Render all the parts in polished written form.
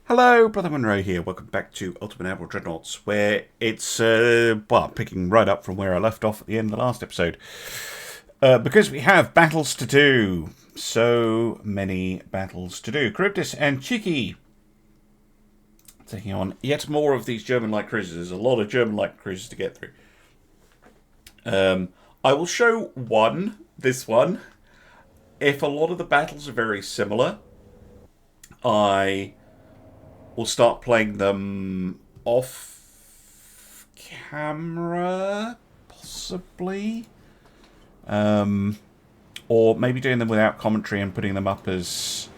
Hello, Brother Monroe here. Welcome back to Ultimate Naval Dreadnoughts, where it's, picking right up from where I left off at the end of the last episode. Because we have battles to do. So many battles to do. Charybdis and Cheeky taking on yet more of these German light cruisers. There's a lot of German light cruisers to get through. I will show this one. If a lot of the battles are very similar, I will start playing them off camera, possibly. Or maybe doing them without commentary and putting them up as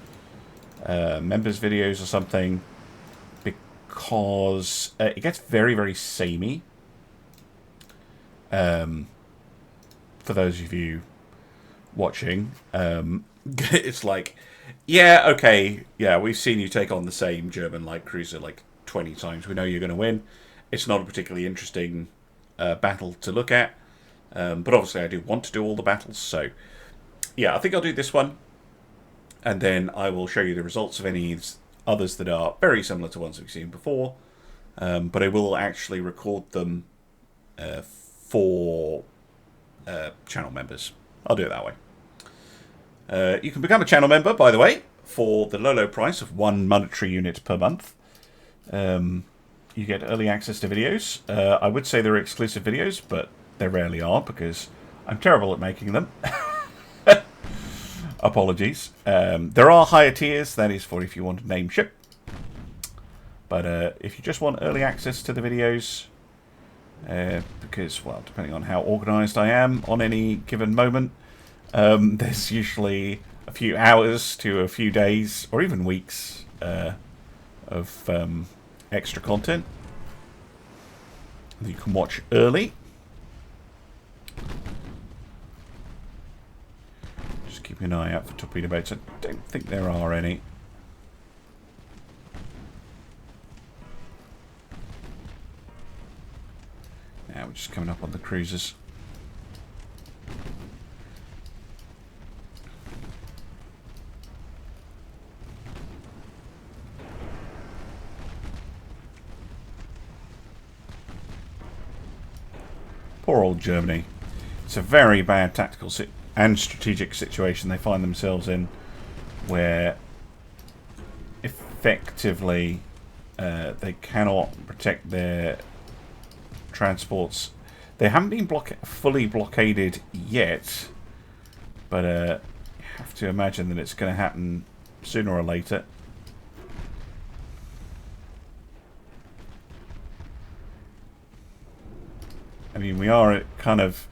members' videos or something. Because it gets very, very samey. For those of you watching, it's like, yeah, okay, yeah, we've seen you take on the same German light cruiser like 20 times. We know you're going to win. It's not a particularly interesting battle to look at. But obviously I do want to do all the battles, so yeah, I think I'll do this one. And then I will show you the results of any others that are very similar to ones we've seen before. But I will actually record them for channel members. I'll do it that way. You can become a channel member, by the way, for the low price of 1 monetary unit per month. You get early access to videos. I would say they're exclusive videos, but they rarely are because I'm terrible at making them. Apologies. There are higher tiers, that is for if you want to name ship. But if you just want early access to the videos, because, well, depending on how organised I am on any given moment, there's usually a few hours to a few days, or even weeks, of extra content that you can watch early. Just keep an eye out for torpedo boats. I don't think there are any. Now we're just coming up on the cruisers. Poor old Germany. It's a very bad tactical and strategic situation they find themselves in, where effectively they cannot protect their transports. They haven't been fully blockaded yet, but you have to imagine that it's going to happen sooner or later. I mean, we are kind of...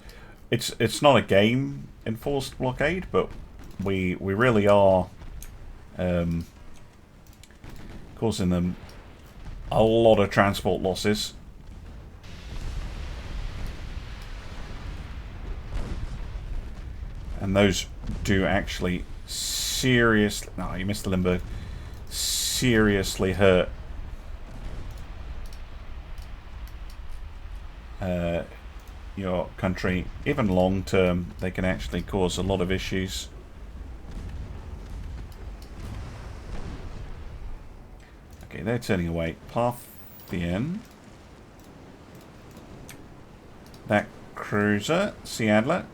It's not a game enforced blockade, but we really are causing them a lot of transport losses. And those do actually seriously... No, you missed the limbo. Seriously hurt your country. Even long term, they can actually cause a lot of issues. Okay, they're turning away. Parthian. That cruiser, Sea Adler,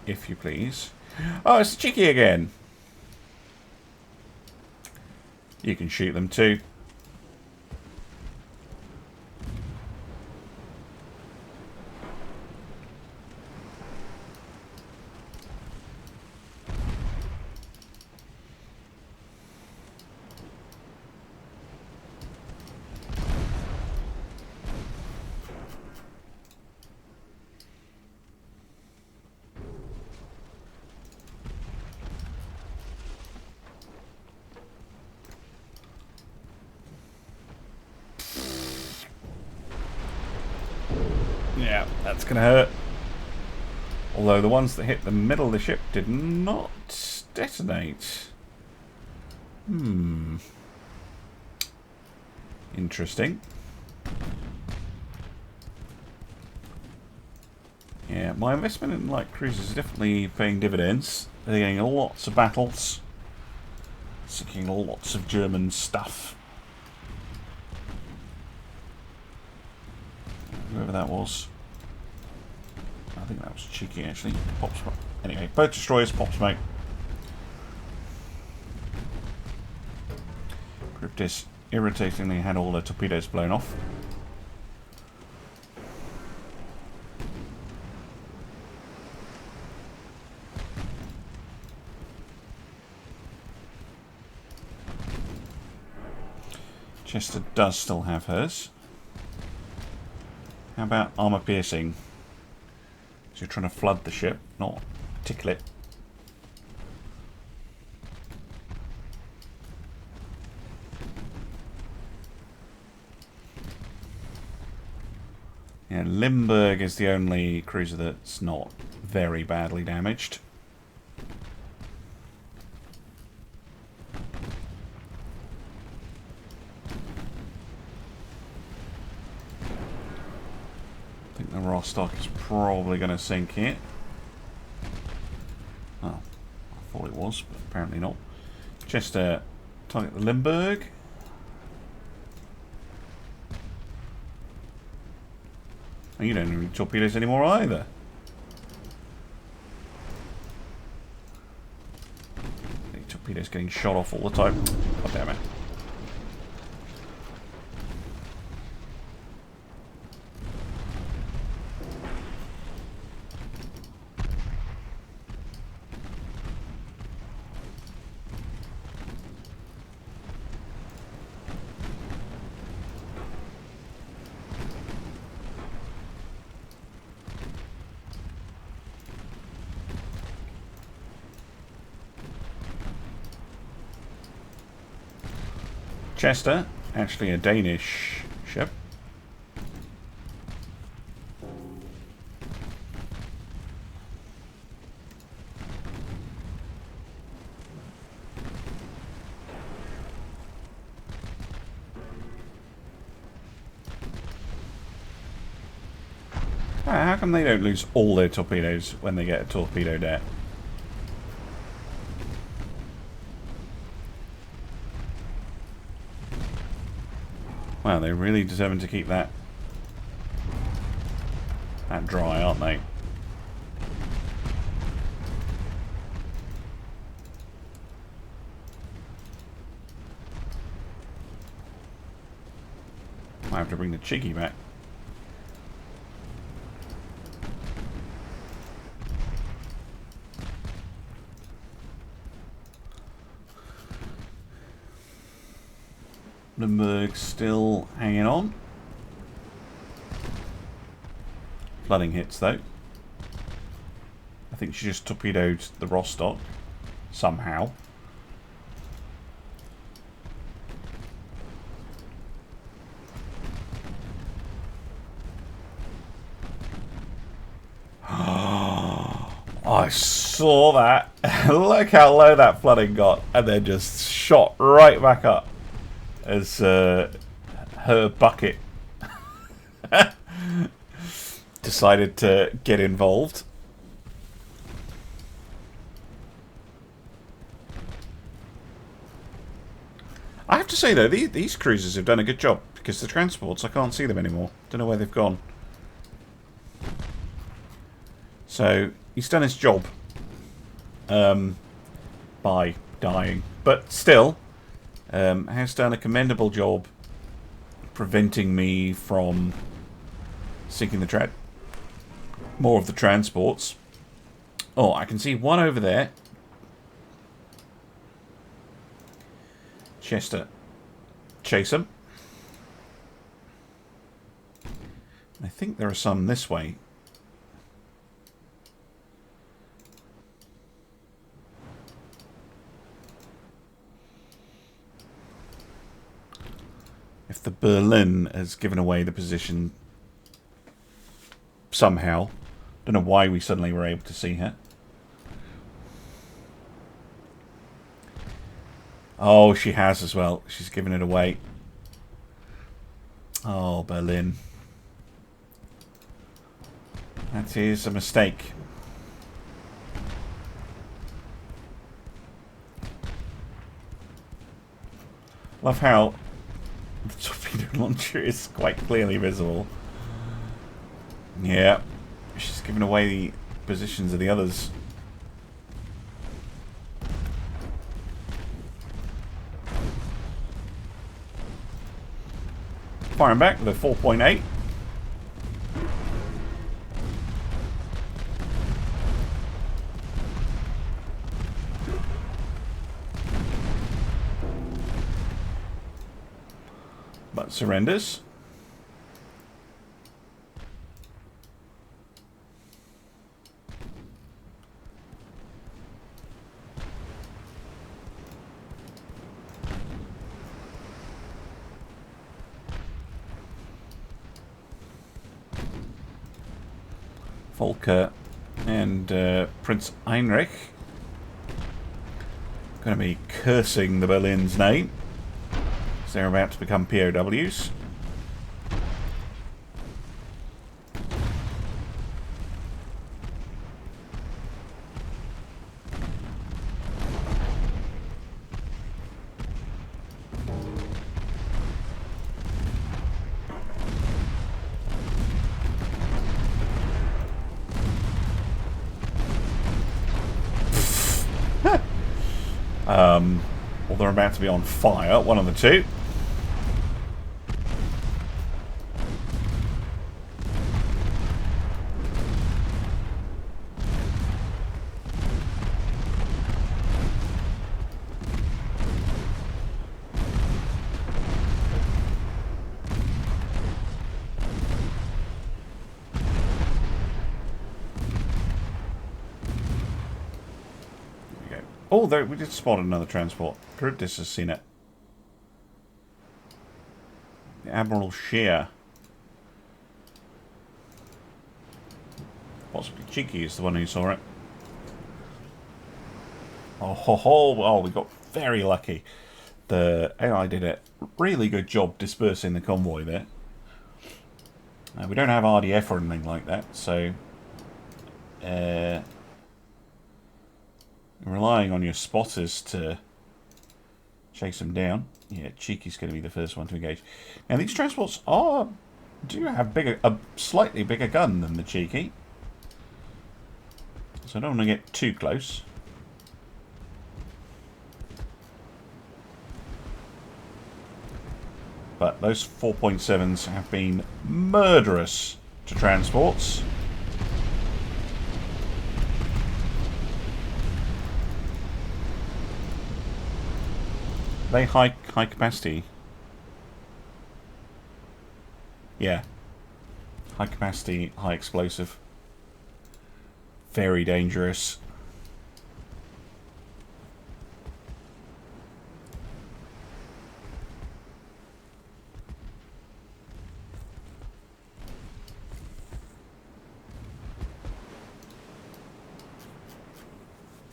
if you please. Oh, it's Cheeky again. You can shoot them too. Yeah, that's going to hurt. Although the ones that hit the middle of the ship did not detonate. Interesting. Yeah, my investment in light cruisers is definitely paying dividends. They're getting lots of battles. Sinking lots of German stuff. whoever that was. I think that was cheeky, actually. Pop smoke. Anyway, both destroyers, pop smoke. Cryptis irritatingly had all their torpedoes blown off. Chester does still have hers. How about armor piercing? So you're trying to flood the ship, not tickle it. Yeah, Limburg is the only cruiser that's not very badly damaged. I think the Rostock is probably going to sink here. Oh, I thought it was, but apparently not. Chester, target the Limburg. Oh, you don't need torpedoes anymore either. The torpedoes getting shot off all the time. God damn it. Chester, actually a Danish ship. How come they don't lose all their torpedoes when they get a torpedo debt? Wow, they're really determined to keep that dry, aren't they? I have to bring the Chiggy back. Limburg still hanging on. Flooding hits though. I think she just torpedoed the Rostock somehow. I saw that. Look how low that flooding got, and then just shot right back up as her bucket decided to get involved. I have to say though, these cruisers have done a good job, because the transports, I can't see them anymore. Don't know where they've gone. So he's done his job by dying, but still has done a commendable job preventing me from sinking the more of the transports. Oh, I can see one over there. Chester, chase them. I think there are some this way. If the Berlin has given away the position somehow. Don't know why we suddenly were able to see her. Oh, she has as well. She's given it away. Oh, Berlin. That is a mistake. Love how the torpedo launcher is quite clearly visible. Yeah. She's giving away the positions of the others. Firing back with a 4.8. But surrenders. Volker and Prince Heinrich going to be cursing the Berlin's name as they're about to become POWs. Or they're about to be on fire, one of the two. Oh, there, we did spot another transport. Charybdis has seen it. The Admiral Shear. Possibly Cheeky is the one who saw it. Oh, ho, ho. Oh, we got very lucky. The AI did a really good job dispersing the convoy there. We don't have RDF or anything like that, so... relying on your spotters to chase them down. Yeah, Cheeky's going to be the first one to engage. Now, these transports do have a slightly bigger gun than the Cheeky. So I don't want to get too close. But those 4.7s have been murderous to transports. They high capacity. Yeah. High capacity, high explosive. Very dangerous.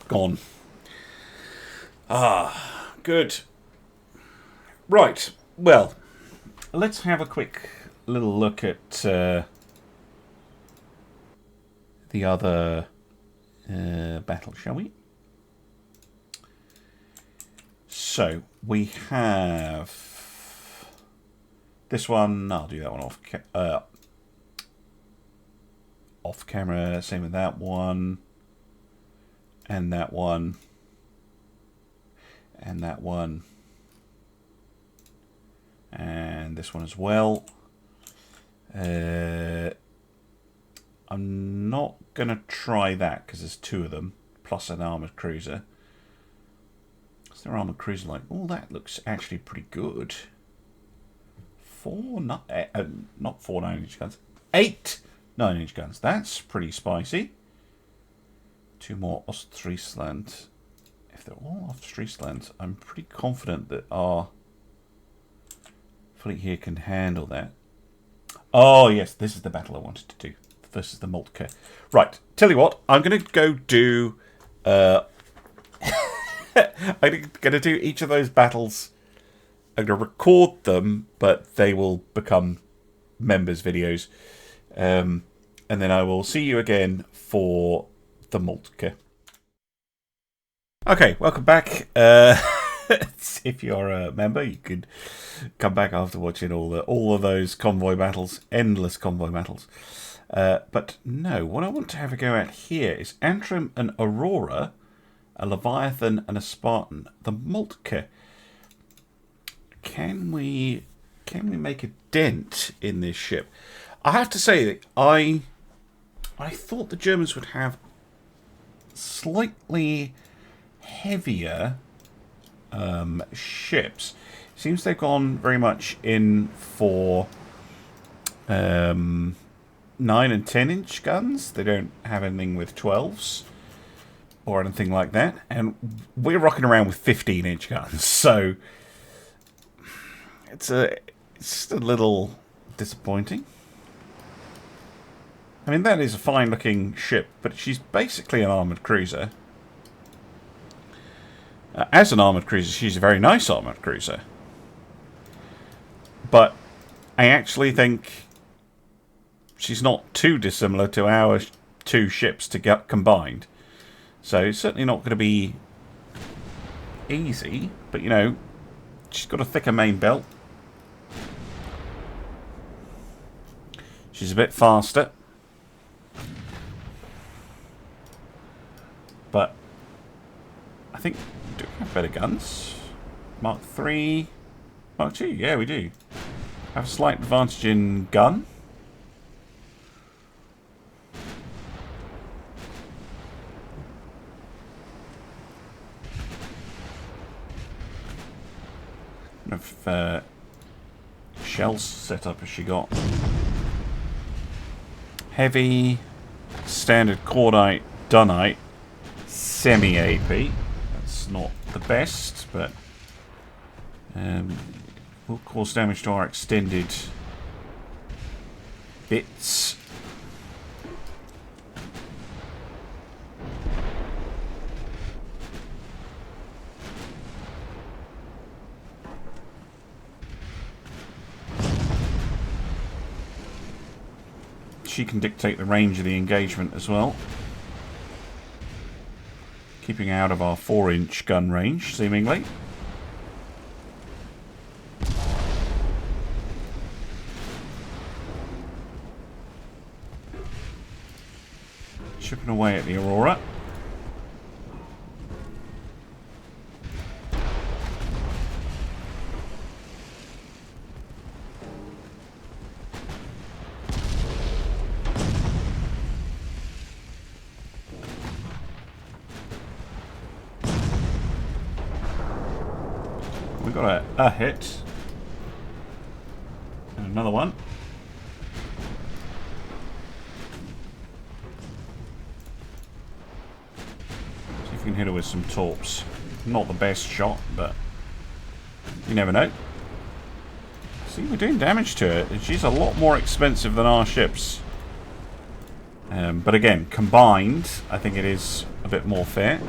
Gone. Ah, good. Right, well, let's have a quick little look at the other battle, shall we? So, we have this one. I'll do that one off camera. Same with that one. And that one. And that one. And this one as well. I'm not going to try that because there's two of them, plus an armoured cruiser. What's their armoured cruiser like? Oh, that looks actually pretty good. Not 4 9-inch guns. 8 9-inch guns. That's pretty spicy. 2 more Ostfriesland. If they're all Ostfriesland, I'm pretty confident that our fleet here can handle that. Oh, yes, this is the battle I wanted to do. Versus the Moltke. Right, tell you what, I'm going to go do... I'm going to do each of those battles. I'm going to record them, but they will become members' videos. And then I will see you again for the Moltke. Okay, welcome back. If you're a member, you could come back after watching all of those convoy battles, endless convoy battles. But no, what I want to have a go at here is Antrim and Aurora, a Leviathan and a Spartan. The Moltke. Can we make a dent in this ship? I have to say that I thought the Germans would have slightly heavier ships. Seems they've gone very much in for 9 and 10 inch guns. They don't have anything with 12s or anything like that, and we're rocking around with 15-inch guns. So it's just a little disappointing. I mean, that is a fine-looking ship, but she's basically an armoured cruiser. As an armoured cruiser, she's a very nice armoured cruiser. But I actually think she's not too dissimilar to our two ships to get combined. So it's certainly not going to be easy, but you know, she's got a thicker main belt. She's a bit faster. But I think, do we have better guns? Mark 3, Mark 2, yeah we do. Have a slight advantage in gun. If shells set up as she got. Heavy, standard cordite, dunite, semi-AP. That's not the best, but will cause damage to our extended bits. She can dictate the range of the engagement as well, keeping out of our 4-inch gun range, seemingly. Chipping away at the Aurora. We've got a hit. And another one. See if we can hit her with some torps. Not the best shot, but you never know. See, we're doing damage to her. She's a lot more expensive than our ships. But again, combined, I think it is a bit more fair.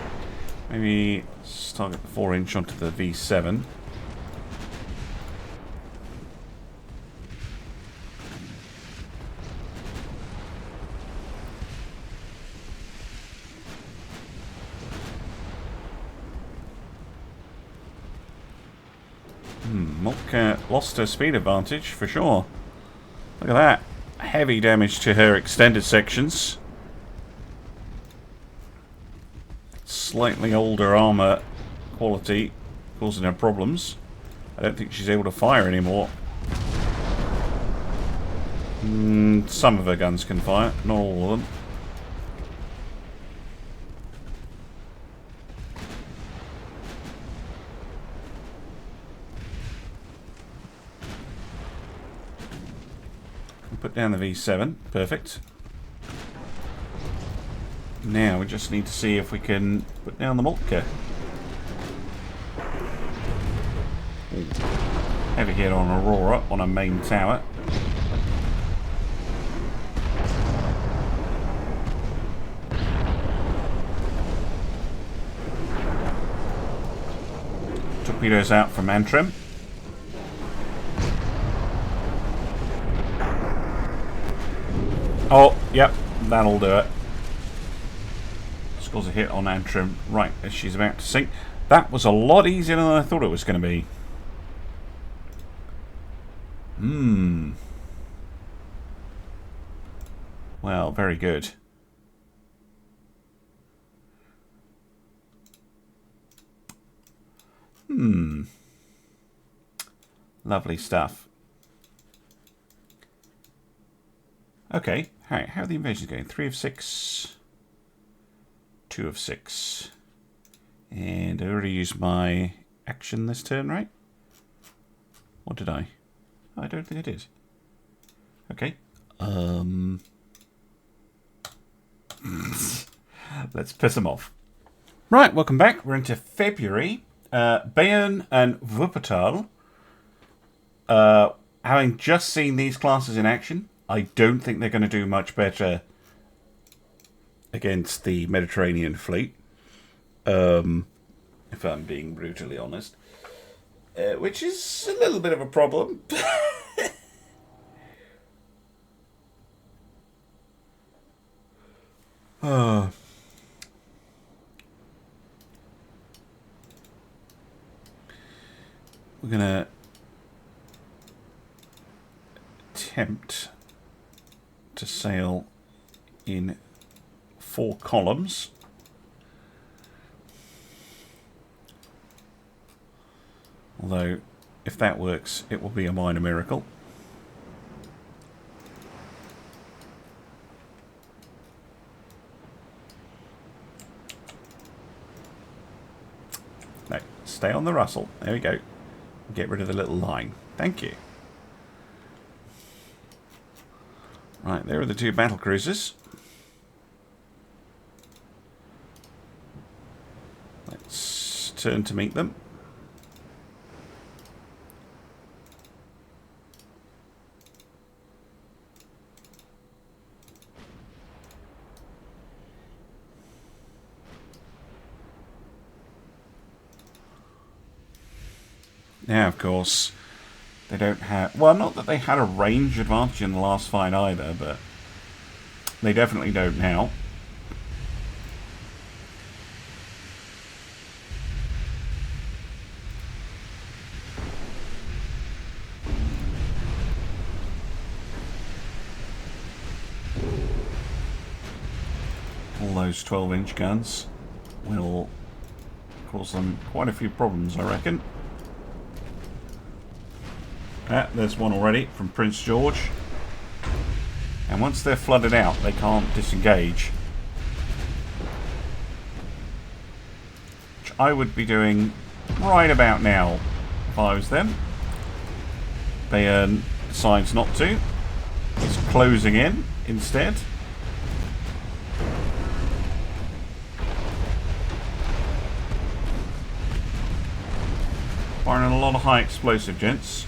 Maybe let's target the 4-inch onto the V7. Marc lost her speed advantage for sure. Look at that. Heavy damage to her extended sections. Slightly older armour quality causing her problems. I don't think she's able to fire anymore. Some of her guns can fire, not all of them. Put down the V7, perfect. Now we just need to see if we can put down the Moltke. Heavy hit on Aurora on a main tower. Torpedoes out from Antrim. Oh, yep, that'll do it. Scores a hit on Antrim right as she's about to sink. That was a lot easier than I thought it was going to be. Well, very good. Lovely stuff. Okay, alright, how are the invasions going? 3 of 6, 2 of 6. And I already used my action this turn, right? Or did I? I don't think I did. Okay. Let's piss them off. Right, welcome back. We're into February. Bayern and Wuppertal. Having just seen these classes in action, I don't think they're going to do much better against the Mediterranean fleet. If I'm being brutally honest. Which is a little bit of a problem. We're going to attempt to sail in 4 columns. Although, if that works, it will be a minor miracle. No, stay on the Russell. There we go. Get rid of the little line. Thank you. Right, there are the 2 battle cruisers. Let's turn to meet them. Now, of course, they don't have... Well, not that they had a range advantage in the last fight either, but they definitely don't now. All those 12-inch guns will cause them quite a few problems, I reckon. There's one already from Prince George. And once they're flooded out, they can't disengage. Which I would be doing right about now if I was them. Bayern decides not to. He's closing in instead. Firing a lot of high explosive, gents.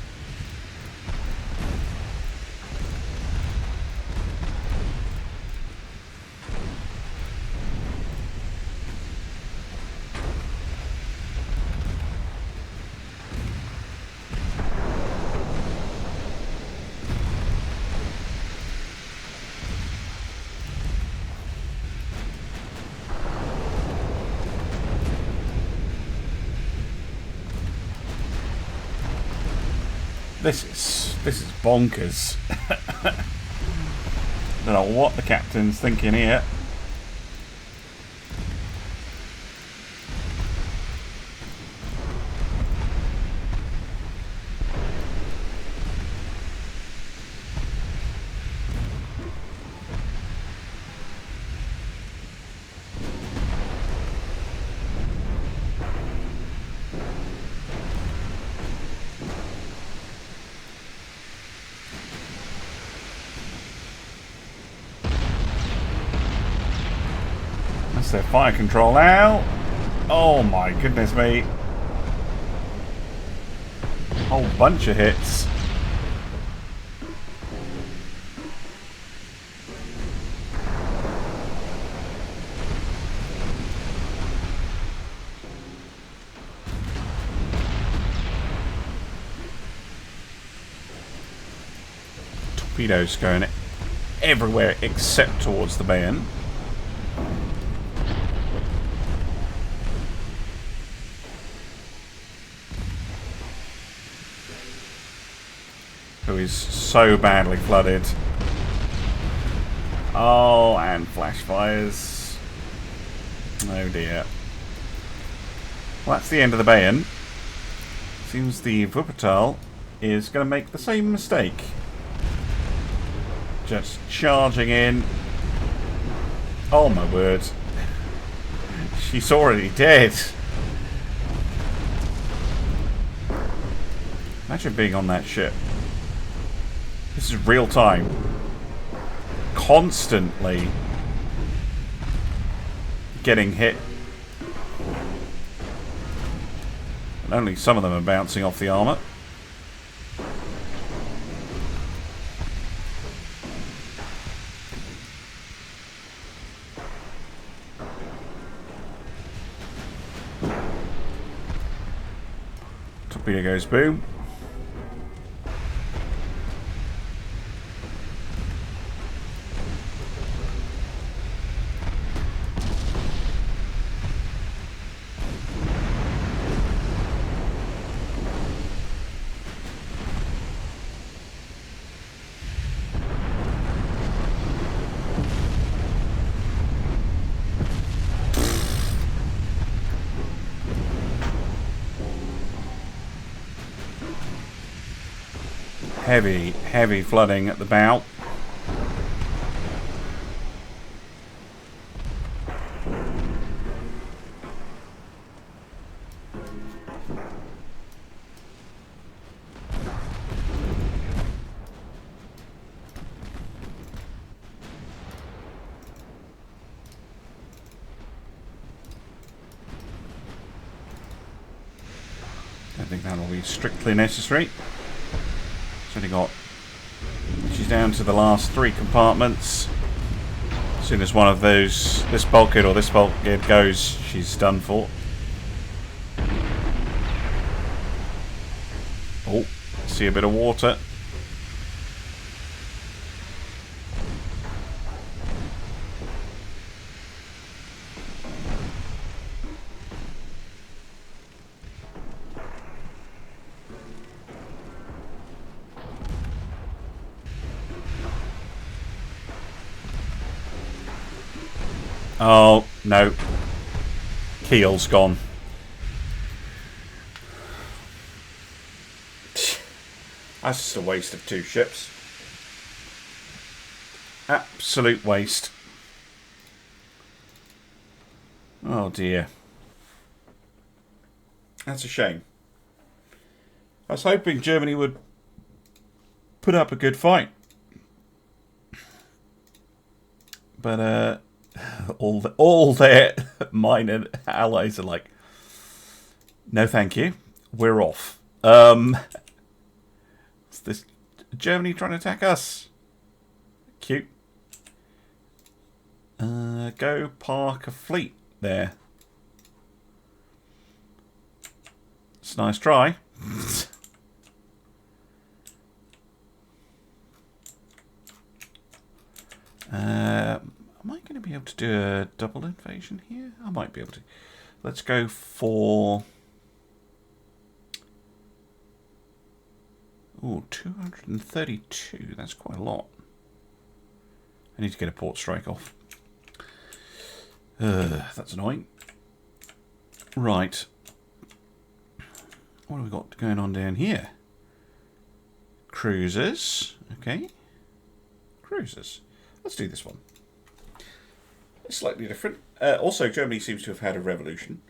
This is bonkers. Don't know what the captain's thinking here. Their fire control now. Oh my goodness me. Whole bunch of hits. Torpedoes going everywhere except towards the Bayern. who is so badly flooded. Oh, and flash fires. Oh dear. Well, that's the end of the Bayon. Seems the Wuppertal is going to make the same mistake. Just charging in. Oh my word. She's already dead. Imagine being on that ship. This is real time. Constantly getting hit. And only some of them are bouncing off the armour. Torpedo goes boom. Heavy flooding at the bow. I think that'll be strictly necessary. Only got. She's down to the last 3 compartments. As soon as one of those, this bulkhead or this bulkhead goes, she's done for. Oh, see a bit of water. Oh, no. Keel's gone. That's just a waste of 2 ships. Absolute waste. Oh dear. That's a shame. I was hoping Germany would put up a good fight. But, all their minor allies are like, no thank you, we're off. Is this Germany trying to attack us? Cute. Go park a fleet there. It's a nice try. Am I going to be able to do a double invasion here? I might be able to. Let's go for... Ooh, 232. That's quite a lot. I need to get a port strike off. That's annoying. Right. What have we got going on down here? Cruisers. Okay. Cruisers. Let's do this one. It's slightly different. Also, Germany seems to have had a revolution.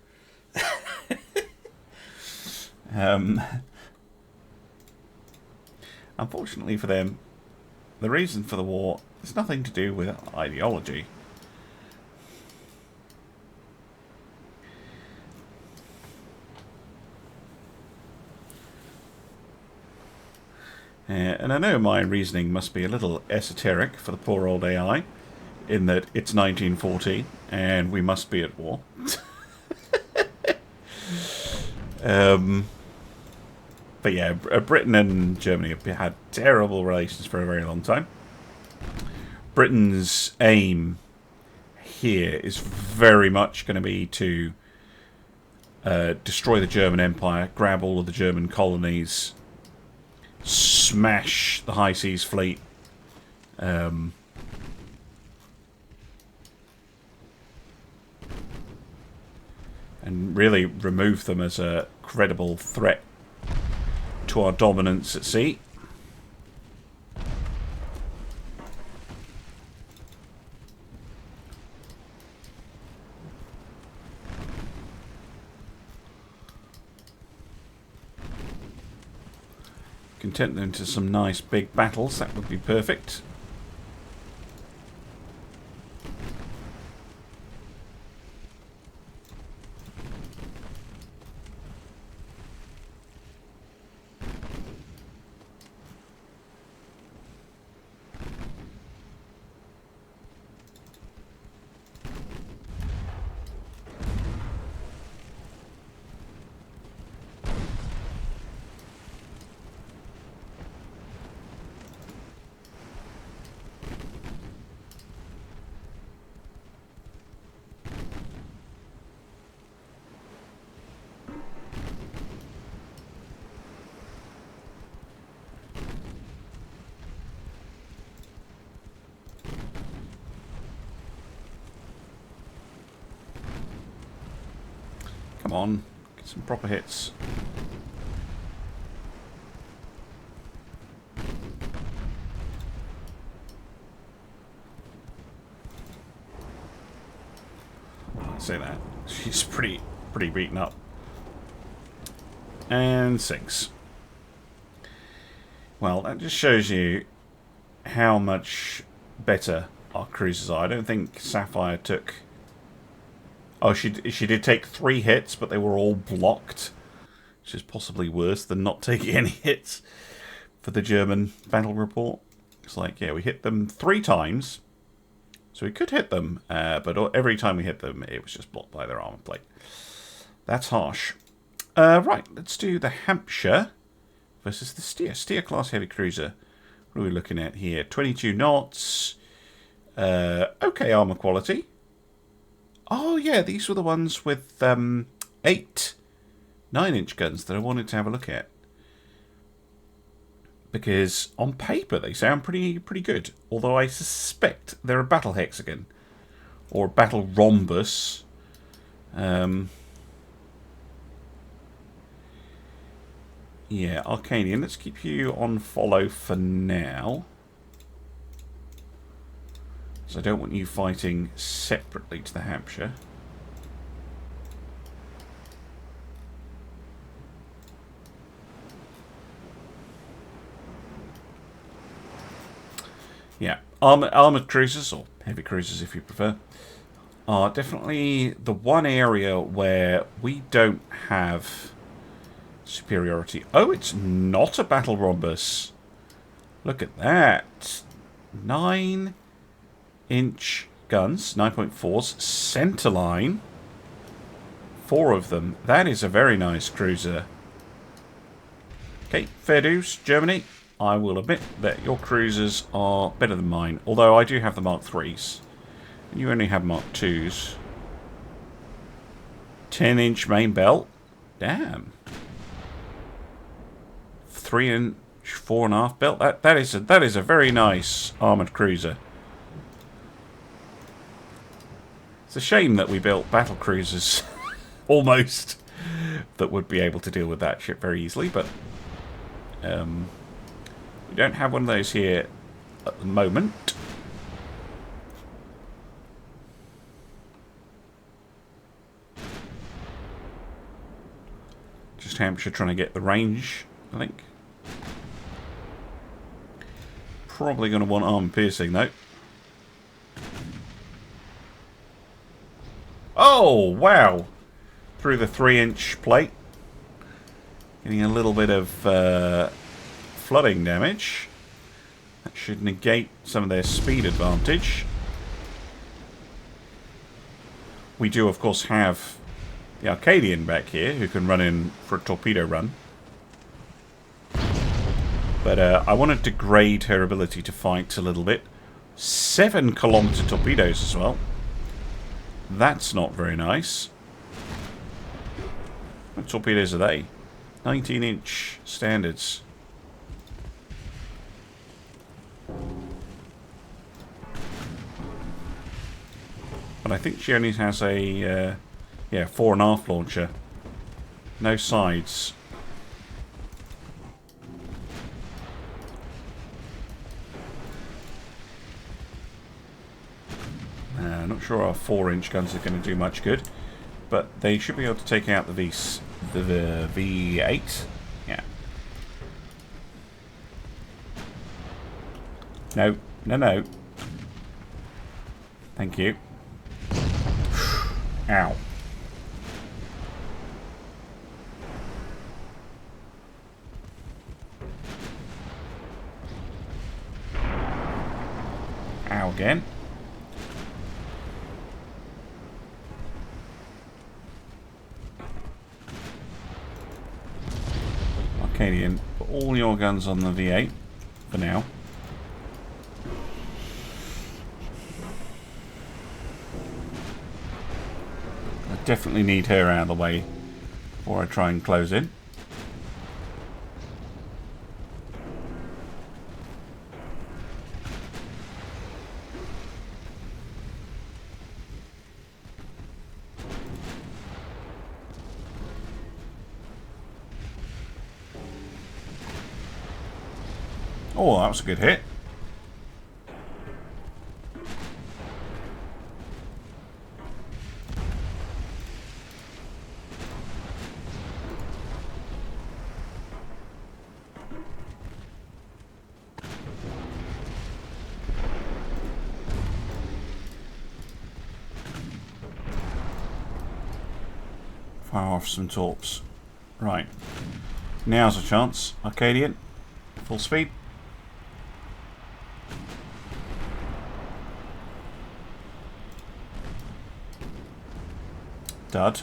Unfortunately for them, the reason for the war has nothing to do with ideology. And I know my reasoning must be a little esoteric for the poor old AI, in that it's 1914 and we must be at war. But yeah, Britain and Germany have had terrible relations for a very long time. Britain's aim here is very much going to be to destroy the German Empire, grab all of the German colonies, smash the High Seas fleet. And really remove them as a credible threat to our dominance at sea. Content them to some nice big battles, that would be perfect. Come on, get some proper hits. I say that. She's pretty beaten up. And sinks. Well, that just shows you how much better our cruisers are. I don't think Sapphire took... Oh, she did take 3 hits, but they were all blocked, which is possibly worse than not taking any hits for the German battle report. It's like, yeah, we hit them 3 times, so we could hit them, but every time we hit them, it was just blocked by their armor plate. That's harsh. Right, let's do the Hampshire versus the Steer. Steer class heavy cruiser. What are we looking at here? 22 knots. Okay armor quality. Oh, yeah, these were the ones with 8 9-inch guns that I wanted to have a look at. Because on paper they sound pretty good. Although I suspect they're a battle hexagon. Or a battle rhombus. Yeah, Arcanian, let's keep you on follow for now. So I don't want you fighting separately to the Hampshire. Yeah, armoured cruisers, or heavy cruisers if you prefer, are definitely the one area where we don't have superiority. Oh, it's not a battle rhombus. Look at that. 9-inch guns, 9.4s, centerline. 4 of them. That is a very nice cruiser. Okay, fair dues, Germany. I will admit that your cruisers are better than mine. Although I do have the Mark 3s. And you only have Mark 2s. 10-inch main belt. Damn. 3-inch, 4.5 belt. That is a very nice armoured cruiser. It's a shame that we built battle cruisers, almost, that would be able to deal with that ship very easily, but we don't have one of those here at the moment. Just Hampshire trying to get the range, I think. Probably going to want armor piercing, though. Oh, wow! Through the 3-inch plate. Getting a little bit of flooding damage. That should negate some of their speed advantage. We do, of course, have the Arcadian back here, who can run in for a torpedo run. But I want to degrade her ability to fight a little bit. 7-kilometer torpedoes as well. That's not very nice. What torpedoes are they? 19-inch standards. But I think she only has a, yeah, 4.5 launcher. No sides. Not sure our 4-inch guns are going to do much good. But they should be able to take out the V8. Yeah. No, no, no. Thank you. Ow. Ow again. Arcadian, put all your guns on the V8 for now. I definitely need her out of the way before I try and close in. Oh, that was a good hit. Fire off some torps. Right. Now's a chance. Arcadian. Full speed. Dud.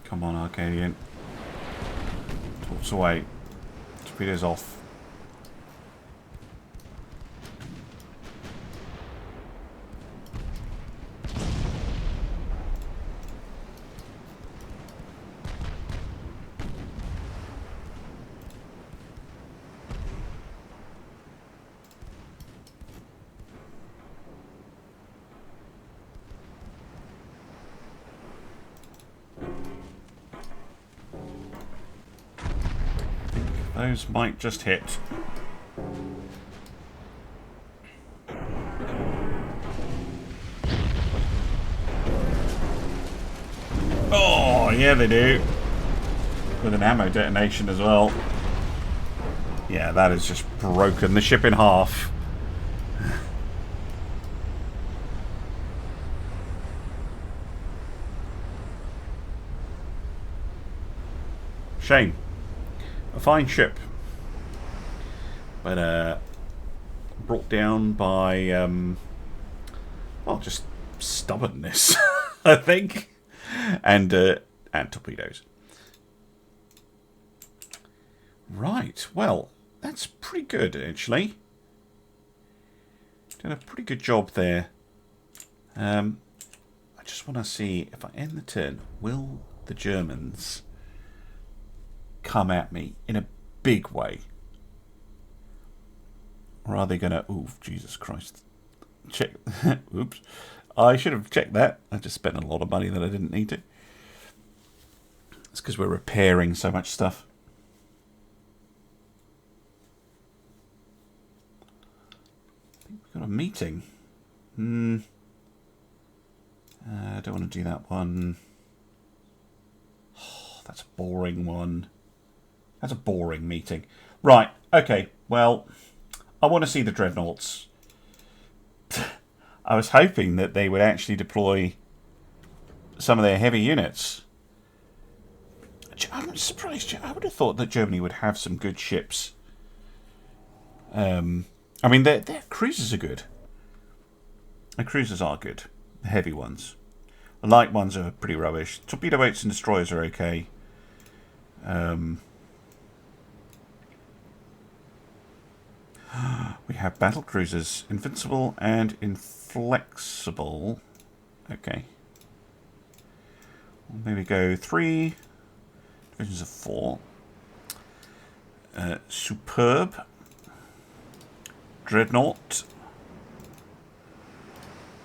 Come on, Arcadian. Torps away. Torpedoes off. Those might just hit. Oh, yeah, they do. With an ammo detonation as well. Yeah, that has just broken the ship in half. Shame. A fine ship, but brought down by well, just stubbornness, I think, and torpedoes. Right. Well, that's pretty good actually. Did a pretty good job there. I just want to see if I end the turn. Will the Germans come at me in a big way? Or are they gonna... Oh, Jesus Christ. Check. Oops. I should have checked that. I just spent a lot of money that I didn't need to. It's because we're repairing so much stuff. I think we've got a meeting. I don't want to do that one. Oh, that's a boring one. That's a boring meeting. Right, okay, well, I want to see the Dreadnoughts. I was hoping that they would actually deploy some of their heavy units. I'm surprised. I would have thought that Germany would have some good ships. I mean, their cruisers are good. The cruisers are good. The heavy ones. The light ones are pretty rubbish. Torpedo boats and destroyers are okay. We have battle cruisers, invincible and inflexible. Okay. Well, maybe go 3 divisions of 4. Superb. Dreadnought.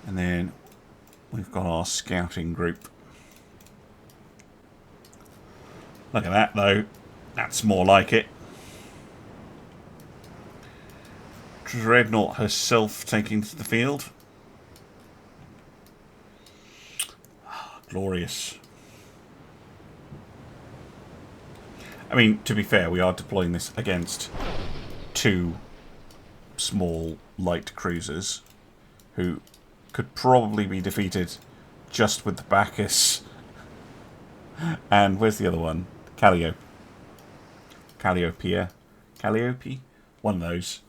And then we've got our scouting group. Look at that, though. That's more like it. Dreadnought herself taking to the field. Glorious. I mean, to be fair, we are deploying this against 2 small light cruisers who could probably be defeated just with the Bacchus. And where's the other one? Calliope. Calliope? One of those.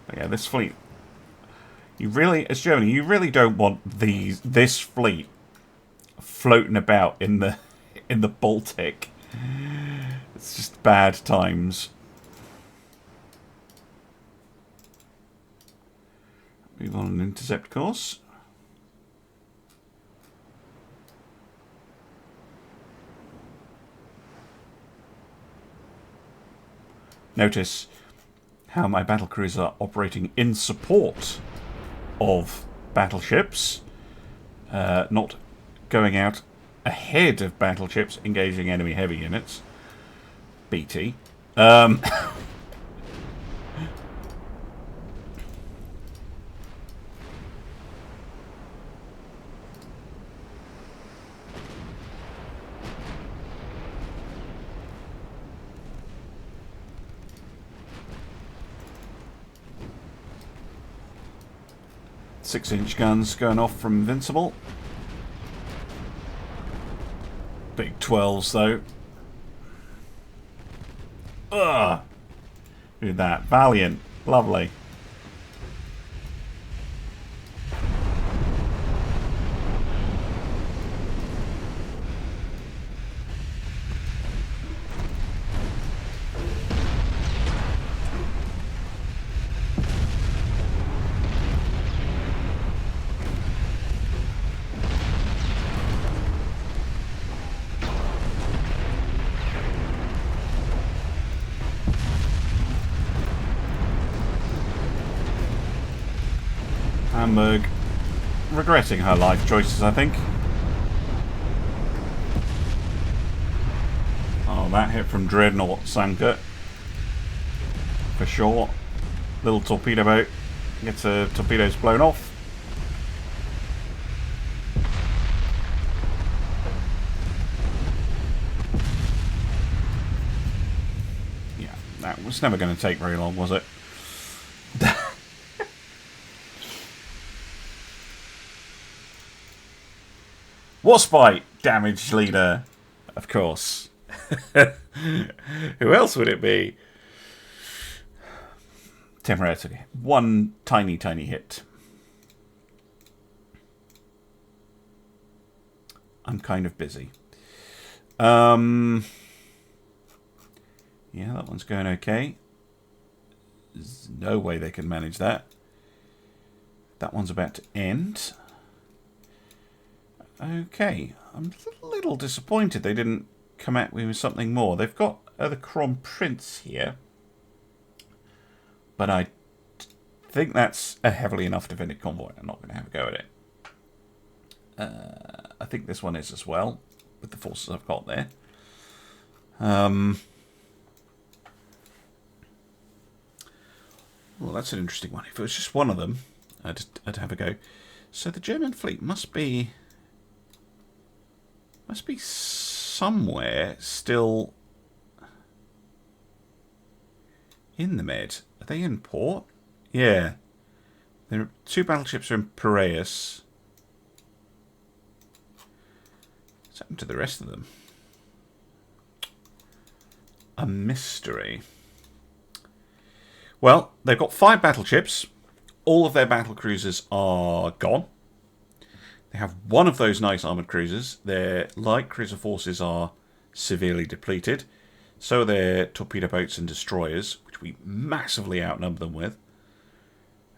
But yeah, this fleet. You really, as Germany, you really don't want this fleet floating about in the Baltic. It's just bad times. Move on an intercept course. Notice how my battlecruisers are operating in support of battleships, not going out ahead of battleships engaging enemy heavy units. BT. 6-inch guns going off from Invincible. Big 12s though. Ugh! Look at that. Valiant. Lovely. Hamburg regretting her life choices, I think. Oh, that hit from Dreadnought sank it. For sure. Little torpedo boat gets her torpedoes blown off. Yeah, that was never going to take very long, was it? Warspite, damage leader, of course. Who else would it be? Temporarily. One tiny hit. I'm kind of busy. Yeah, that one's going okay. There's no way they can manage that. That one's about to end. Okay, I'm a little disappointed they didn't come at me with something more. They've got the Crown Prince here, but I think that's a heavily enough defended convoy. I'm not going to have a go at it. I think this one is as well, with the forces I've got there. Well, that's an interesting one. If it was just one of them, I'd have a go. So the German fleet must be somewhere still in the Med. Are they in port? Yeah. There are 2 battleships are in Piraeus. What's happened to the rest of them? A mystery. Well, they've got 5 battleships. All of their battle cruisers are gone. They have one of those nice armoured cruisers. Their light cruiser forces are severely depleted. So are their torpedo boats and destroyers, which we massively outnumber them with.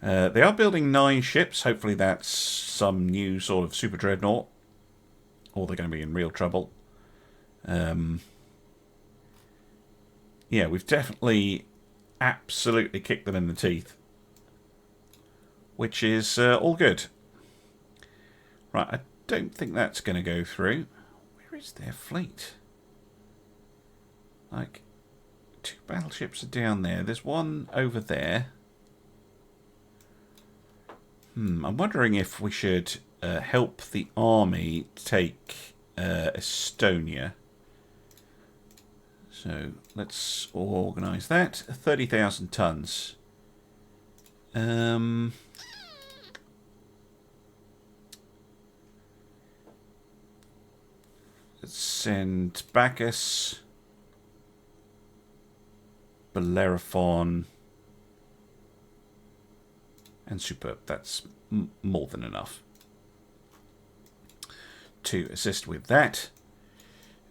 They are building 9 ships. Hopefully that's some new sort of super dreadnought. Or they're going to be in real trouble. Yeah, we've definitely absolutely kicked them in the teeth, which is all good. Right, I don't think that's going to go through. Where is their fleet? Like, 2 battleships are down there. There's one over there. I'm wondering if we should help the army take Szidonya. So let's organise that. 30,000 tons. Let's send Bacchus, Bellerophon, and Superb. That's more than enough to assist with that.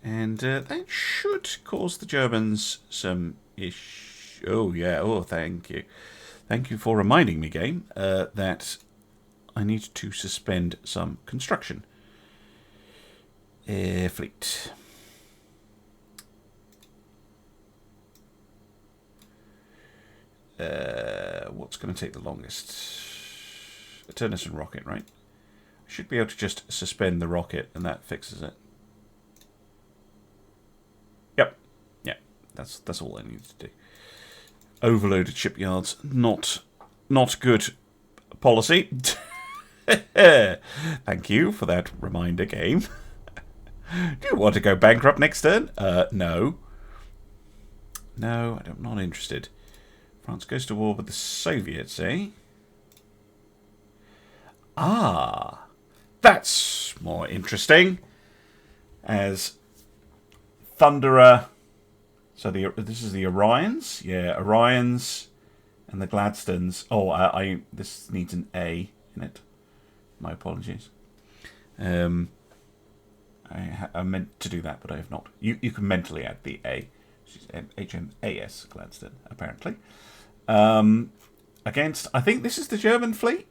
And that should cause the Germans some issue. Oh, yeah. Oh, thank you. Thank you for reminding me, game, that I need to suspend some construction. Fleet. What's going to take the longest? A Turnison rocket, right? I should be able to just suspend the rocket and that fixes it. Yep. Yeah. That's all I need to do. Overloaded shipyards. Not good policy. Thank you for that reminder, game. Do you want to go bankrupt next turn? No. No, I'm not interested. France goes to war with the Soviets, eh? Ah, that's more interesting. As Thunderer, so this is the Orions, yeah, Orions, and the Gladstones. Oh, this needs an A in it. My apologies. I meant to do that, but I have not. You can mentally add the A. She's HMAS Gladstone, apparently. Against, I think this is the German fleet,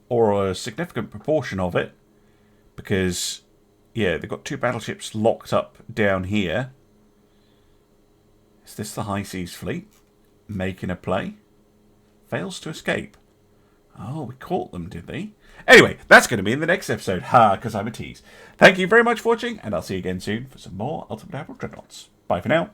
or a significant proportion of it, because, yeah, they've got 2 battleships locked up down here. Is this the High Seas fleet making a play? Fails to escape. Oh, we caught them, did they? Anyway, that's going to be in the next episode. Because I'm a tease. Thank you very much for watching, and I'll see you again soon for some more Ultimate Admiral Dreadnoughts. Bye for now.